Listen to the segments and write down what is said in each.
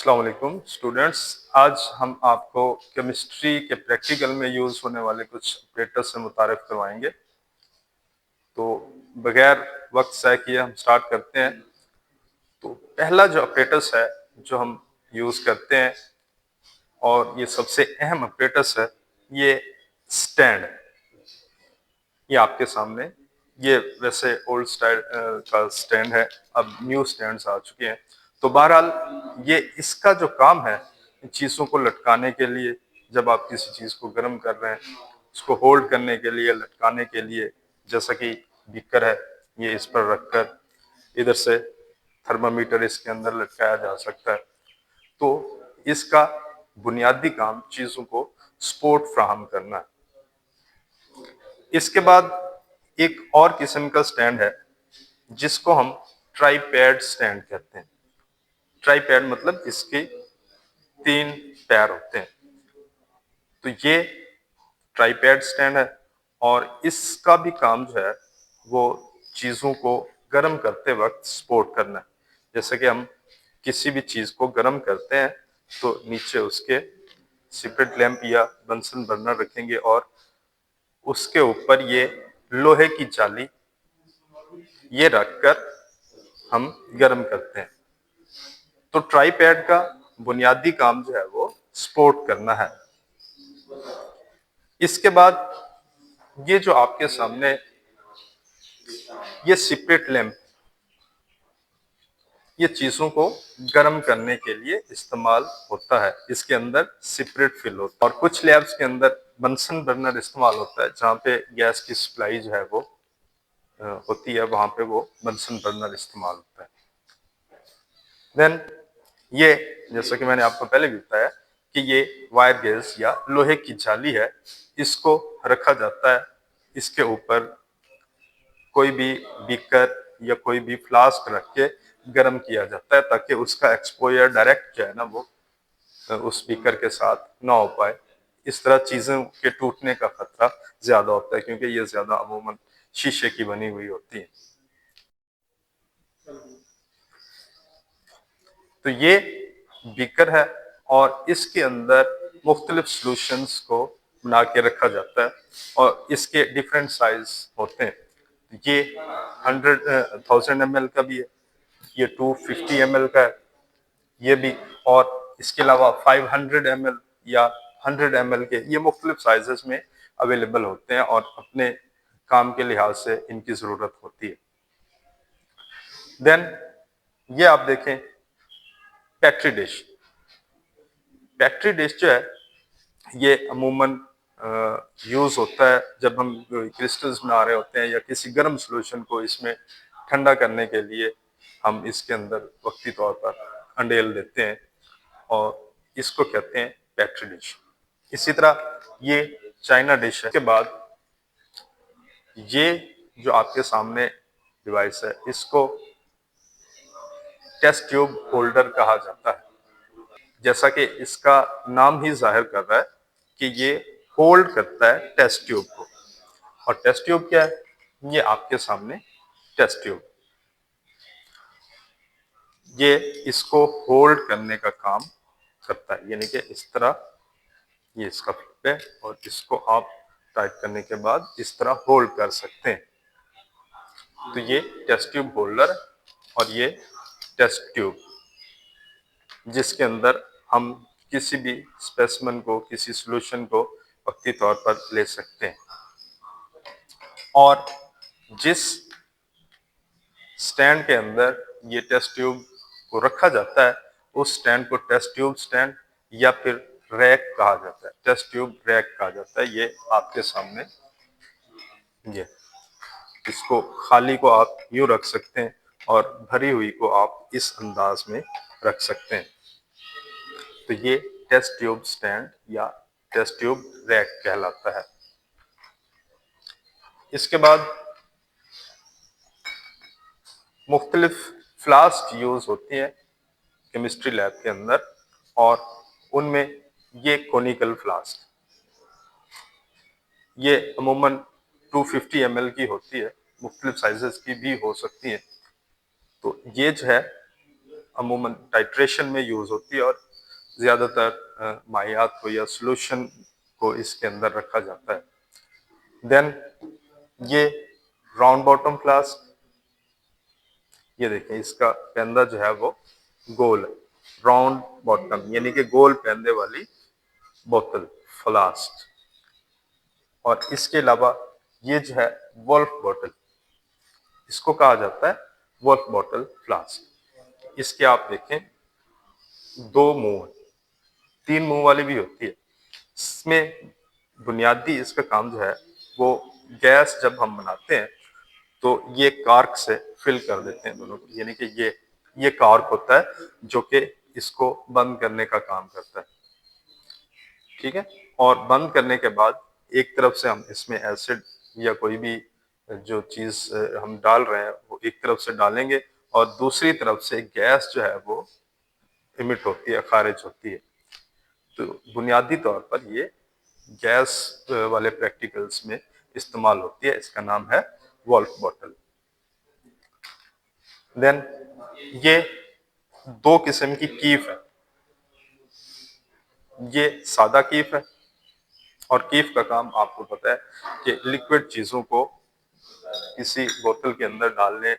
अस्सलाम वालेकुम स्टूडेंट्स। आज हम आपको केमिस्ट्री के प्रैक्टिकल में यूज होने वाले कुछ ऑपरेटर्स से मुतारिफ करवाएंगे। तो बगैर वक्त ज़ाय किए हम स्टार्ट करते हैं। तो पहला जो ऑपरेटर्स है जो हम यूज करते हैं और ये सबसे अहम ऑपरेटर्स है, ये स्टैंड। ये आपके सामने, ये वैसे ओल्ड स्टाइल का स्टैंड है, अब न्यू स्टैंड्स आ चुके हैं। तो बहरहाल ये इसका जो काम है चीज़ों को लटकाने के लिए, जब आप किसी चीज़ को गर्म कर रहे हैं उसको होल्ड करने के लिए, लटकाने के लिए, जैसा कि बीकर है ये इस पर रखकर इधर से थर्मामीटर इसके अंदर लटकाया जा सकता है। तो इसका बुनियादी काम चीज़ों को सपोर्ट फ्राहम करना है। इसके बाद एक और किस्म का स्टैंड है जिसको हम ट्राईपैड स्टैंड कहते हैं। ट्राईपैड मतलब इसके 3 पैर होते हैं। तो ये ट्राईपैड स्टैंड है और इसका भी काम जो है वो चीज़ों को गर्म करते वक्त सपोर्ट करना है। जैसे कि हम किसी भी चीज़ को गर्म करते हैं तो नीचे उसके सिपरेट लैंप या बंसन बर्नर रखेंगे और उसके ऊपर ये लोहे की जाली ये रखकर हम गर्म करते हैं। तो ट्राईपैड का बुनियादी काम जो है वो सपोर्ट करना है। इसके बाद ये जो आपके सामने ये सिपरेट लैंप, ये चीजों को गर्म करने के लिए इस्तेमाल होता है। इसके अंदर सिपरेट फिल होता है और कुछ लैब्स के अंदर बंसन बर्नर इस्तेमाल होता है जहाँ पे गैस की सप्लाई जो है वो होती है, वहां पे वो बंसन बर्नर इस्तेमाल होता है। देन ये, जैसा कि मैंने आपको पहले भी बताया कि ये वायर गेज या लोहे की जाली है, इसको रखा जाता है। इसके ऊपर कोई भी बीकर या कोई भी फ्लास्क रख के गर्म किया जाता है ताकि उसका एक्सपोजर डायरेक्ट जो है ना वो उस बीकर के साथ ना हो पाए। इस तरह चीजों के टूटने का खतरा ज्यादा होता है क्योंकि ये ज्यादा अमूमन शीशे की बनी हुई होती है। तो ये बीकर है और इसके अंदर मुख्तलिफ सॉल्यूशंस को बना के रखा जाता है और इसके डिफरेंट साइज होते हैं। ये 1000 ml का भी है, ये 250 ml का है, ये भी, और इसके अलावा 500 ml या 100 ml के ये मुख्तलिफ साइजेस में अवेलेबल होते हैं और अपने काम के लिहाज से इनकी ज़रूरत होती है। देन ये आप देखें पेट्री डिश। पेट्री डिश जो है ये अमूमन यूज होता है जब हम क्रिस्टल्स बना रहे होते हैं या किसी गर्म सॉल्यूशन को इसमें ठंडा करने के लिए हम इसके अंदर वक्ती तौर पर अंडेल देते हैं और इसको कहते हैं पेट्री डिश। इसी तरह ये चाइना डिश है। के बाद ये जो आपके सामने डिवाइस है इसको टेस्ट ट्यूब होल्डर कहा जाता है। जैसा कि इसका नाम ही जाहिर कर रहा है कि ये होल्ड करता है टेस्ट ट्यूब को। और टेस्ट ट्यूब क्या है? ये आपके सामने टेस्ट ट्यूब, ये इसको होल्ड करने का काम करता है। यानी कि इस तरह ये इसका फ्लिप है और इसको आप टाइट करने के बाद इस तरह होल्ड कर सकते हैं। तो ये टेस्ट ट्यूब होल्डर और ये टेस्ट ट्यूब जिसके अंदर हम किसी भी स्पेसिमेन को, किसी सॉल्यूशन को वक्ती तौर पर ले सकते हैं। और जिस स्टैंड के अंदर ये टेस्ट ट्यूब को रखा जाता है उस स्टैंड को टेस्ट ट्यूब स्टैंड या फिर रैक कहा जाता है। टेस्ट ट्यूब रैक कहा जाता है। ये आपके सामने, ये इसको खाली को आप यूं रख सकते हैं और भरी हुई को आप इस अंदाज में रख सकते हैं। तो ये टेस्ट ट्यूब स्टैंड या टेस्ट ट्यूब रैक कहलाता है। इसके बाद मुख्तलिफ फ्लास्क यूज होती हैं केमिस्ट्री लैब के अंदर और उनमें ये कोनिकल फ्लास्क, ये अमूमन 250 ml की होती है, मुख्तलिफ साइजेस की भी हो सकती है। तो ये जो है अमूमन टाइट्रेशन में यूज होती है और ज्यादातर मायात को या सोल्यूशन को इसके अंदर रखा जाता है। देन ये राउंड बॉटम फ्लास्क, ये देखिए इसका पेंदा जो है वो गोल है, राउंड बॉटम यानी कि गोल पेंदे वाली बोतल फ्लास्क। और इसके अलावा ये जो है वोल्फ बॉटल, इसको कहा जाता है वोल्फ बॉटल फ्लास्क। इसके आप देखें दो मुंह, तीन मुंह वाली भी होती है। इसमें बुनियादी इसका काम जो है वो गैस जब हम बनाते हैं तो ये कार्क से फिल कर देते हैं दोनों को, यानी कि ये कार्क होता है जो कि इसको बंद करने का काम करता है। ठीक है, और बंद करने के बाद एक तरफ से हम इसमें एसिड या कोई भी जो चीज हम डाल रहे हैं वो एक तरफ से डालेंगे और दूसरी तरफ से गैस जो है वो इमिट होती है, खारिज होती है। तो बुनियादी तौर पर ये गैस वाले प्रैक्टिकल्स में इस्तेमाल होती है। इसका नाम है वोल्फ बॉटल। देन ये दो किस्म की कीफ है, ये सादा कीफ है और कीफ का काम आपको पता है कि लिक्विड चीजों को किसी बोतल के अंदर डालने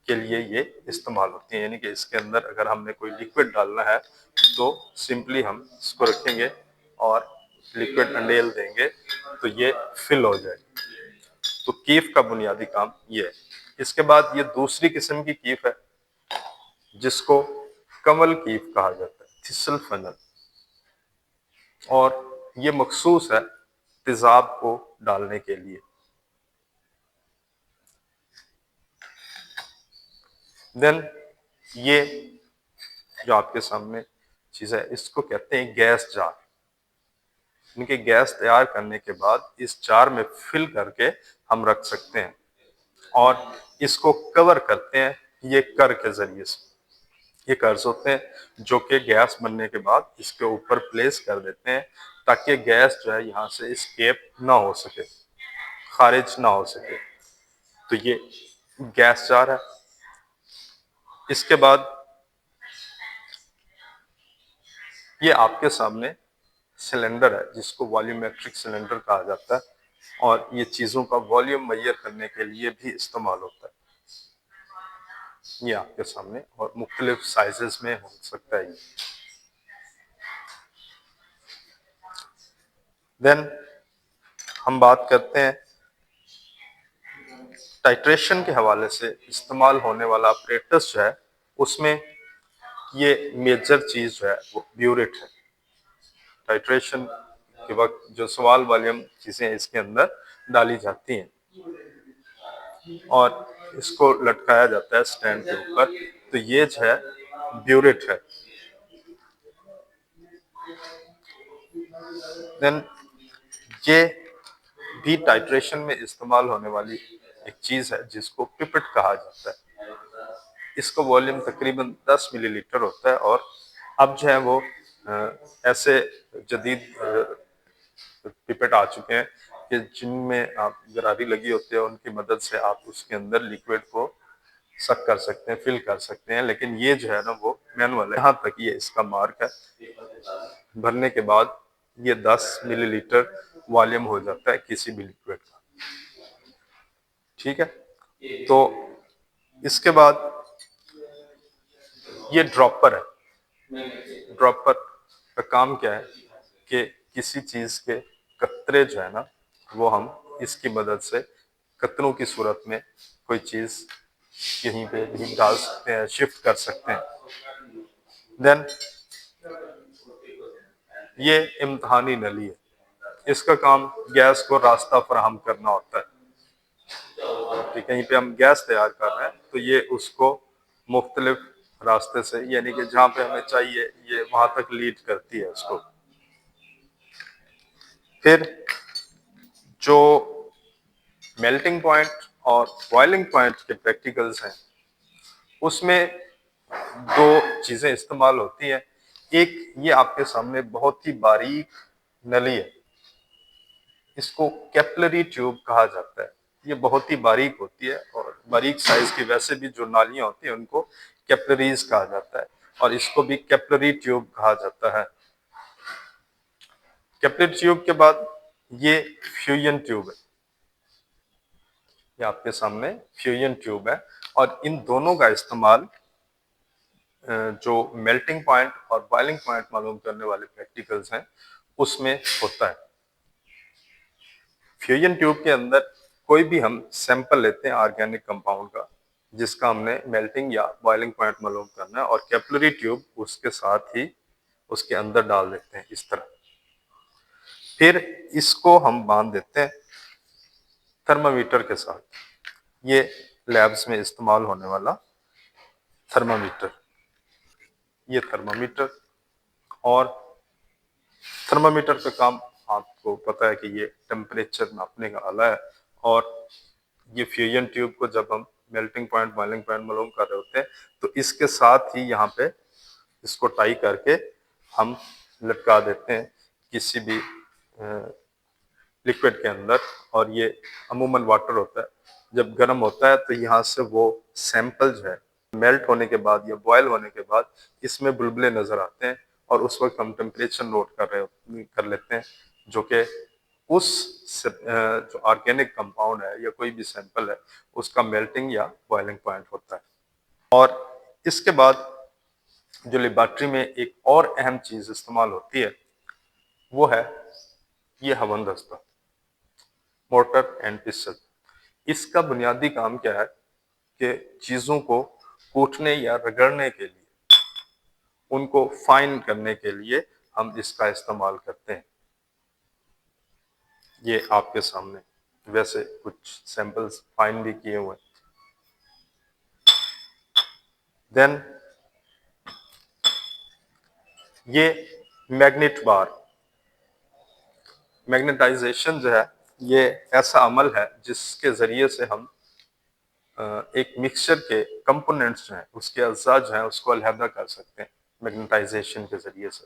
के लिए ये इस्तेमाल होती है। यानी कि इसके अंदर अगर हमने कोई लिक्विड डालना है तो सिंपली हम इसको रखेंगे और लिक्विड अंडेल देंगे तो ये फिल हो जाएगी। तो कीफ का बुनियादी काम ये है। इसके बाद ये दूसरी किस्म की कीफ है जिसको कमल कीफ कहा जाता है, थिसल फनल, और ये मखसूस है तेजाब को डालने के लिए। देन ये जो आपके सामने चीज है इसको कहते हैं गैस जार। इनके गैस तैयार करने के बाद इस जार में फिल करके हम रख सकते हैं और इसको कवर करते हैं ये कर के जरिए से। ये कर्ज होते हैं जो कि गैस बनने के बाद इसके ऊपर प्लेस कर देते हैं ताकि गैस जो है यहाँ से स्केप ना हो सके, खारिज ना हो सके। तो ये गैस जार है। इसके बाद ये आपके सामने सिलेंडर है जिसको वॉल्यूमेट्रिक सिलेंडर कहा जाता है और ये चीजों का वॉल्यूम मेजर करने के लिए भी इस्तेमाल होता है। ये आपके सामने और मुख्तलिफ साइजेस में हो सकता है। देन हम बात करते हैं टाइट्रेशन के हवाले से इस्तेमाल होने वाला अपरेटस जो है उसमें ये मेजर चीज जो है वो ब्यूरेट है। टाइट्रेशन के वक्त जो सवाल वॉल्यूम चीजें इसके अंदर डाली जाती हैं और इसको लटकाया जाता है स्टैंड के ऊपर, तो ये जो है ब्यूरेट है। देन ये भी टाइट्रेशन में इस्तेमाल होने वाली एक चीज है जिसको पिपेट कहा जाता है। इसका वॉल्यूम तकरीबन 10 मिलीलीटर होता है और अब जो है वो ऐसे जदीद पिपेट आ चुके हैं कि जिनमें आप गरारी लगी होती है, उनकी मदद से आप उसके अंदर लिक्विड को सक कर सकते हैं, फिल कर सकते हैं। लेकिन ये जो है ना वो मैनुअल है। यहाँ तक ये इसका मार्क है। भरने के बाद ये 10 मिलीलीटर वॉल्यूम हो जाता है किसी भी लिक्विड का। ठीक है, तो इसके बाद ये ड्रॉपर है। ड्रॉपर का काम क्या है कि किसी चीज के कतरे जो है ना वो हम इसकी मदद से कतरों की सूरत में कोई चीज कहीं पे भी डाल सकते हैं, शिफ्ट कर सकते हैं। देन ये इम्तहानी नली है। इसका काम गैस को रास्ता फराहम करना होता है कि कहीं पे हम गैस तैयार कर रहे हैं तो ये उसको मुख्तलिफ रास्ते से, यानी कि जहाँ पे हमें चाहिए ये वहां तक लीड करती है उसको। फिर जो मेल्टिंग पॉइंट और बॉइलिंग पॉइंट के प्रैक्टिकल्स हैं उसमें दो चीजें इस्तेमाल होती हैं। एक ये आपके सामने बहुत ही बारीक नली है, इसको कैपिलरी ट्यूब कहा जाता है। ये बहुत ही बारीक होती है और बारीक साइज की वैसे भी जो नालियां होती हैं उनको कैपिलरीज कहा जाता है। और इसको भी कैपिलरी ट्यूब कहा जाता है। कैपिलरी ट्यूब के बाद ये फ्यूजन ट्यूब है, ये आपके सामने फ्यूजन ट्यूब है। और इन दोनों का इस्तेमाल जो मेल्टिंग पॉइंट और बॉइलिंग पॉइंट मालूम करने वाले प्रैक्टिकल्स हैं उसमें होता है। फ्यूजन ट्यूब के अंदर कोई भी हम सैंपल लेते हैं ऑर्गेनिक कंपाउंड का, जिसका हमने मेल्टिंग या बॉइलिंग पॉइंट मालूम करना है, और कैपिलरी ट्यूब उसके साथ ही उसके अंदर डाल देते हैं इस तरह। फिर इसको हम बांध देते हैं थर्मामीटर के साथ। ये लैब्स में इस्तेमाल होने वाला थर्मामीटर, ये थर्मामीटर। और थर्मामीटर का काम आपको पता है कि ये टेम्परेचर नापने का आला है। और ये फ्यूजन ट्यूब को जब हम मेल्टिंग पॉइंट बॉइलिंग पॉइंट मालूम कर रहे होते हैं तो इसके साथ ही यहाँ पे इसको टाई करके हम लटका देते हैं किसी भी लिक्विड के अंदर। और ये अमूमन वाटर होता है, जब गर्म होता है तो यहाँ से वो सैंपल जो है मेल्ट होने के बाद या बॉयल होने के बाद इसमें बुलबुले नजर आते हैं, और उस वक्त हम टेम्परेचर नोट कर लेते हैं, जो कि उस जो ऑर्गेनिक कंपाउंड है या कोई भी सैंपल है उसका मेल्टिंग या बॉइलिंग पॉइंट होता है। और इसके बाद जो लेबोरेटरी में एक और अहम चीज इस्तेमाल होती है वो है ये हवनदस्ता, मोर्टर एंड पिस्टल। इसका बुनियादी काम क्या है कि चीजों को कूटने या रगड़ने के लिए, उनको फाइन करने के लिए हम इसका इस्तेमाल करते हैं। ये आपके सामने वैसे कुछ सैंपल्स फाइन भी किए हुए हैं। देन ये मैग्नेट बार, मैग्नेटाइजेशन जो है ये ऐसा अमल है जिसके जरिए से हम एक मिक्सचर के कंपोनेंट्स जो हैं उसके अज्जा जो हैं उसको अलहदा कर सकते हैं मैग्नेटाइजेशन के जरिए से।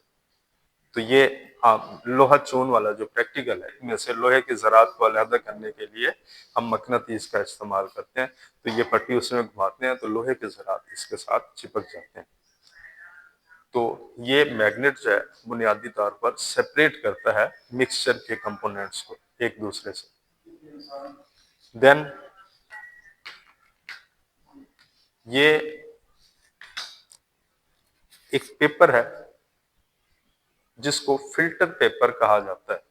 तो ये लोहा चून वाला जो प्रैक्टिकल है इनमें से लोहे की ज़रात को अलहदा करने के लिए हम मकनातीस का इस्तेमाल करते हैं। तो ये पट्टी उसमें घुमाते हैं तो लोहे के ज़रात इसके साथ चिपक जाते हैं। तो ये मैग्नेट जो है बुनियादी तौर पर सेपरेट करता है मिक्सचर के कंपोनेंट्स को एक दूसरे से। देन ये एक पेपर है जिसको फिल्टर पेपर कहा जाता है,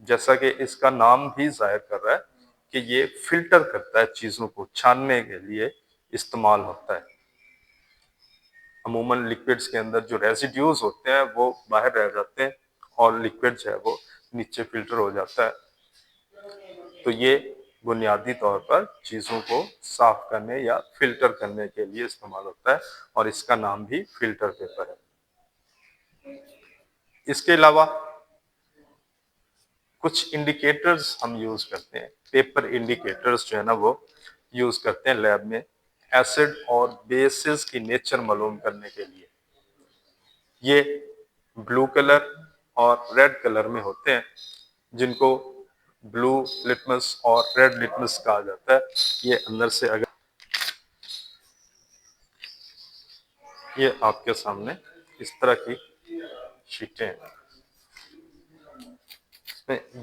जैसा कि इसका नाम भी जाहिर कर रहा है कि ये फिल्टर करता है, चीजों को छानने के लिए इस्तेमाल होता है। अमूमन लिक्विड्स के अंदर जो रेसिड्यूज होते हैं वो बाहर रह जाते हैं और लिक्विड जो है वो नीचे फिल्टर हो जाता है। तो ये बुनियादी तौर पर चीजों को साफ करने या फिल्टर करने के लिए इस्तेमाल होता है, और इसका नाम भी फिल्टर पेपर है। इसके अलावा कुछ इंडिकेटर्स हम यूज करते हैं, पेपर इंडिकेटर्स जो है ना वो यूज करते हैं लैब में एसिड और बेसिस की नेचर मालूम करने के लिए। ये ब्लू कलर और रेड कलर में होते हैं, जिनको ब्लू लिटमस और रेड लिटमस कहा जाता है। ये अंदर से अगर ये आपके सामने इस तरह की शीटें हैं,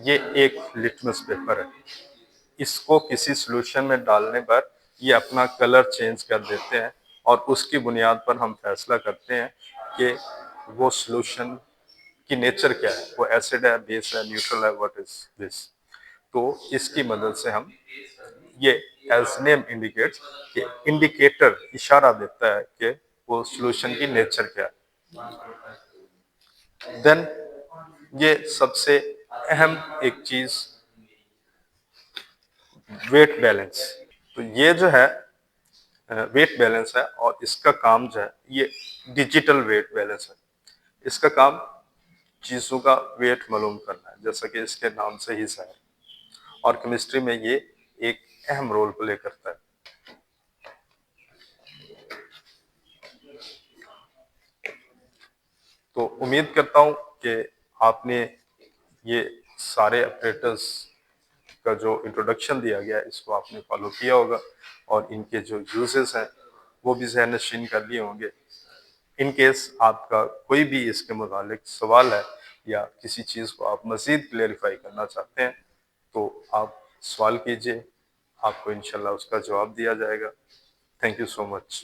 ये एक लिटमस पेपर है। इसको किसी सॉल्यूशन में डालने पर ये अपना कलर चेंज कर देते हैं, और उसकी बुनियाद पर हम फैसला करते हैं कि वो सॉल्यूशन की नेचर क्या है, वो एसिड है, बेस है, न्यूट्रल है, व्हाट इज दिस। तो इसकी मदद से हम ये एज नेम इंडिकेट्स कि इंडिकेटर इशारा देता है कि वो सॉल्यूशन की नेचर क्या है। देन ये सबसे अहम एक चीज वेट बैलेंस। तो ये जो है वेट बैलेंस है, और इसका काम जो है ये डिजिटल वेट बैलेंस है। इसका काम चीजों का वेट मालूम करना है, जैसा कि इसके नाम से ही है, और केमिस्ट्री में ये एक अहम रोल प्ले करता है। तो उम्मीद करता हूं कि आपने ये सारे ऑपरेटर्स का जो इंट्रोडक्शन दिया गया है इसको आपने फॉलो किया होगा, और इनके जो यूजेस हैं वो भी ज़हन नशीन कर लिए होंगे। इन केस आपका कोई भी इसके मुतालिक सवाल है या किसी चीज़ को आप मज़ीद क्लेरिफाई करना चाहते हैं, तो आप सवाल कीजिए, आपको इंशाल्लाह उसका जवाब दिया जाएगा। Thank you so much.